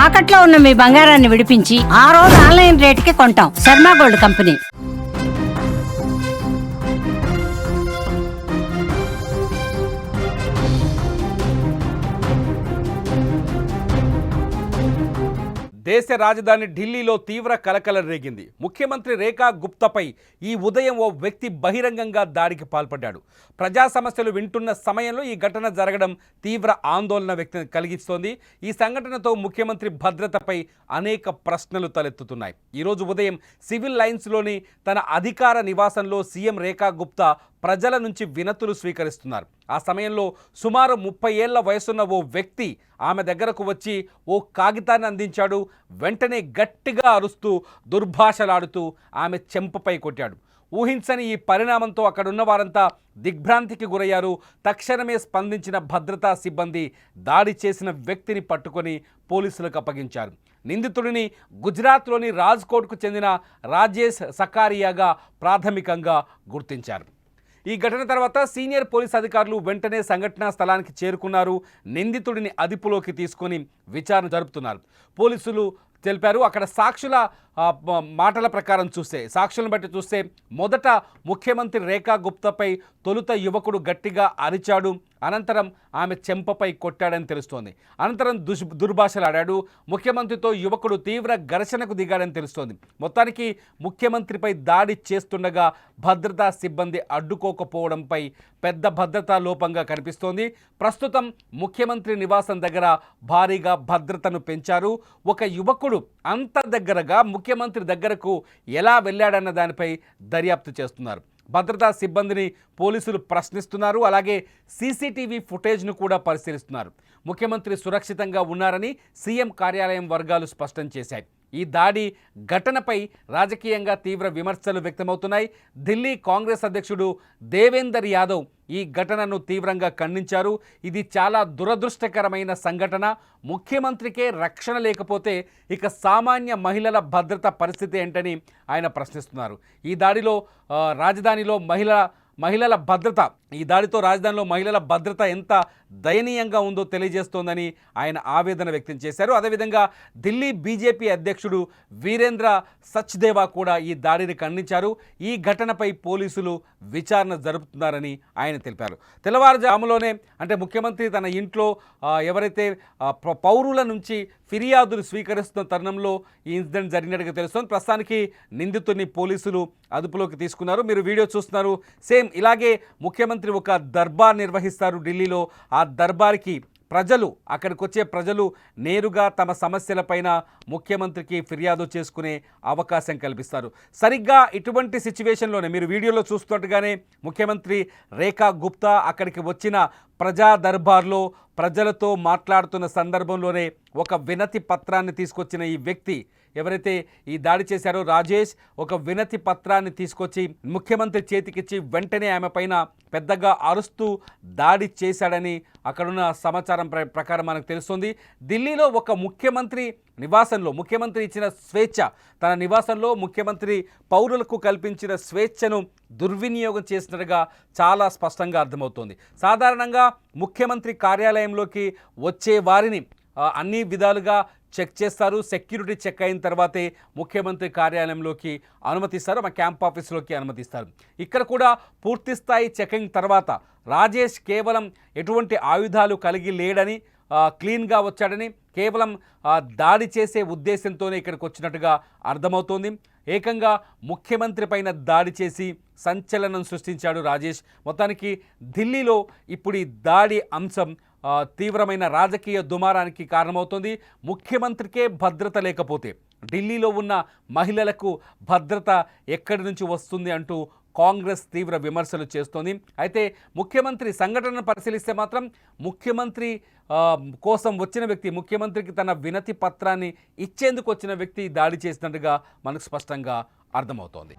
తాకట్లో ఉన్న మీ బంగారాన్ని విడిపించి ఆ రోజు ఆన్లైన్ రేటుకి కొంటాం. Sharma gold company. దేశ రాజధాని ఢిల్లీలో తీవ్ర కలకలం రేగింది. ముఖ్యమంత్రి రేఖా గుప్తాపై ఈ ఉదయం ఓ వ్యక్తి బహిరంగంగా దాడికి పాల్పడ్డాడు. ప్రజా సమస్యలు వింటున్న సమయంలో ఈ ఘటన జరగడం తీవ్ర ఆందోళన వ్యక్తం కలిగిస్తోంది. ఈ సంఘటనతో ముఖ్యమంత్రి భద్రతపై అనేక ప్రశ్నలు తలెత్తుతున్నాయి. ఈరోజు ఉదయం సివిల్ లైన్స్లోని తన అధికార నివాసంలో సీఎం రేఖా గుప్తా ప్రజల నుంచి వినతులు స్వీకరిస్తున్నారు. ఆ సమయంలో సుమారు 30 ఏళ్ల వయసున్న ఓ వ్యక్తి ఆమె దగ్గరకు వచ్చి ఓ కాగితాన్ని అందించాడు. వెంటనే గట్టిగా అరుస్తూ దుర్భాషలాడుతూ ఆమె చెంపపై కొట్టాడు. ఊహించని ఈ పరిణామంతో అక్కడున్న వారంతా దిగ్భ్రాంతికి గురయ్యారు. తక్షణమే స్పందించిన భద్రతా సిబ్బంది దాడి చేసిన వ్యక్తిని పట్టుకొని పోలీసులకు అప్పగించారు. నిందితుడిని గుజరాత్లోని రాజ్కోట్కు చెందిన రాజేష్ సకారియాగా ప్రాథమికంగా గుర్తించారు. ఈ ఘటన తర్వాత సీనియర్ పోలీస్ అధికారులు వెంటనే సంఘటనా స్థలానికి చేరుకున్నారు. నిందితుడిని అదుపులోకి తీసుకొని విచారణ జరుపుతున్నారు. పోలీసులు తెలిపారు. అక్కడ సాక్షుల మాటల ప్రకారం సాక్షులను బట్టి చూస్తే మొదట ముఖ్యమంత్రి రేఖా గుప్తాపై తొలుత యువకుడు గట్టిగా అరిచాడు. అనంతరం ఆమె చెంపపై కొట్టాడని తెలుస్తోంది. అనంతరం దుర్భాషలాడాడు. ముఖ్యమంత్రితో యువకుడు తీవ్ర ఘర్షణకు దిగాడని తెలుస్తోంది. మొత్తానికి ముఖ్యమంత్రిపై దాడి చేస్తుండగా భద్రతా సిబ్బంది అడ్డుకోకపోవడంపై పెద్ద భద్రతా లోపంగా కనిపిస్తోంది. ప్రస్తుతం ముఖ్యమంత్రి నివాసం దగ్గర భారీగా భద్రతను పెంచారు. ఒక యువకుడు అంత దగ్గరగా ముఖ్యమంత్రి దగ్గరకు ఎలా వెళ్ళాడన్న దానిపై దర్యాప్తు చేస్తున్నారు. భద్రతా సిబ్బందిని పోలీసులు ప్రశ్నిస్తున్నారు. అలాగే సీసీటీవీ ఫుటేజ్ను కూడా పరిశీలిస్తున్నారు. ముఖ్యమంత్రి సురక్షితంగా ఉన్నారని సీఎం కార్యాలయం వర్గాలు స్పష్టం చేశాయి. ఈ దాడి ఘటనపై రాజకీయంగా తీవ్ర విమర్శలు వ్యక్తమవుతున్నాయి. ఢిల్లీ కాంగ్రెస్ అధ్యక్షుడు దేవేందర్ యాదవ్ ఈ ఘటనను తీవ్రంగా ఖండించారు. ఇది చాలా దురదృష్టకరమైన సంఘటన. ముఖ్యమంత్రికే రక్షణ లేకపోతే ఇక సామాన్య మహిళల భద్రత పరిస్థితి ఏంటని ఆయన ప్రశ్నిస్తున్నారు. ఈ దాడిలో రాజధానిలో రాజధానిలో మహిళల భద్రత ఎంత దయనీయంగా ఉందో తెలియజేస్తోందని ఆయన ఆవేదన వ్యక్తం చేశారు. అదేవిధంగా ఢిల్లీ బీజేపీ అధ్యక్షుడు వీరేంద్ర సచ్దేవా కూడా ఈ దాడిని ఖండించారు. ఈ ఘటనపై పోలీసులు విచారణ జరుపుతున్నారని ఆయన తెలిపారు. తెల్లవారుజాములోనే అంటే ముఖ్యమంత్రి తన ఇంట్లో ఎవరైతే పౌరుల నుంచి ఫిర్యాదులు స్వీకరిస్తున్న తరుణంలో ఈ ఇన్సిడెంట్ జరిగినట్టుగా తెలుస్తోంది. ప్రస్తుతానికి నిందితుడిని పోలీసులు అదుపులోకి తీసుకున్నారు. మీరు వీడియో చూస్తున్నారు. సేమ్ ఇలాగే ముఖ్యమంత్రి ఒక దర్బార్ నిర్వహిస్తారు ఢిల్లీలో. ఆ దర్బార్కి అక్కడికి వచ్చే ప్రజలు నేరుగా తమ సమస్యలపైన ముఖ్యమంత్రికి ఫిర్యాదు చేసుకునే అవకాశం కల్పిస్తారు. సరిగ్గా ఇటువంటి సిచ్యువేషన్లోనే మీరు వీడియోలో చూస్తున్నట్టుగానే ముఖ్యమంత్రి రేఖా గుప్తా అక్కడికి వచ్చిన ప్రజా దర్బార్లో ప్రజలతో మాట్లాడుతున్న సందర్భంలోనే ఒక వినతి పత్రాన్ని తీసుకొచ్చిన ఈ వ్యక్తి ఎవరైతే ఈ దాడి చేశారో రాజేష్ ఒక వినతి పత్రాన్ని తీసుకొచ్చి ముఖ్యమంత్రి చేతికిచ్చి వెంటనే ఆమె పైన పెద్దగా అరుస్తూ దాడి చేశాడని అక్కడున్న సమాచారం ప్రకారం మనకు తెలుస్తుంది. ఢిల్లీలో ఒక ముఖ్యమంత్రి నివాసంలో ముఖ్యమంత్రి ఇచ్చిన స్వేచ్ఛ, తన నివాసంలో ముఖ్యమంత్రి పౌరులకు కల్పించిన స్వేచ్ఛను దుర్వినియోగం చేసినట్టుగా చాలా స్పష్టంగా అర్థమవుతోంది. సాధారణంగా ముఖ్యమంత్రి కార్యాలయంలోకి వచ్చే వారిని అన్ని విధాలుగా చెక్ చేస్తారు. సెక్యూరిటీ చెక్ అయిన తర్వాతే ముఖ్యమంత్రి కార్యాలయంలోకి అనుమతిస్తారు, మా క్యాంప్ ఆఫీస్లోకి అనుమతిస్తారు. ఇక్కడ కూడా పూర్తిస్థాయి చెకింగ్ తర్వాత రాజేష్ కేవలం ఎటువంటి ఆయుధాలు కలిగి లేడని, క్లీన్గా వచ్చాడని, కేవలం దాడి చేసే ఉద్దేశంతోనే ఇక్కడికి వచ్చినట్టుగా అర్థమవుతోంది. ఏకంగా ముఖ్యమంత్రి పైన దాడి చేసి సంచలనం సృష్టించాడు రాజేష్. మొత్తానికి ఢిల్లీలో ఇప్పుడు ఈ దాడి అంశం తీవ్రమైన రాజకీయ దుమారానికి కారణమవుతుంది. ముఖ్యమంత్రికే భద్రత లేకపోతే ఢిల్లీలో ఉన్న మహిళలకు భద్రత ఎక్కడి నుంచి వస్తుంది అంటూ కాంగ్రెస్ తీవ్ర విమర్శలు చేస్తోంది. అయితే ముఖ్యమంత్రి సంఘటనను పరిశీలిస్తే మాత్రం ముఖ్యమంత్రి కోసం వచ్చిన వ్యక్తి, ముఖ్యమంత్రికి తన వినతి పత్రాన్ని ఇచ్చేందుకు వచ్చిన వ్యక్తి దాడి చేసినట్టుగా మనకు స్పష్టంగా అర్థమవుతోంది.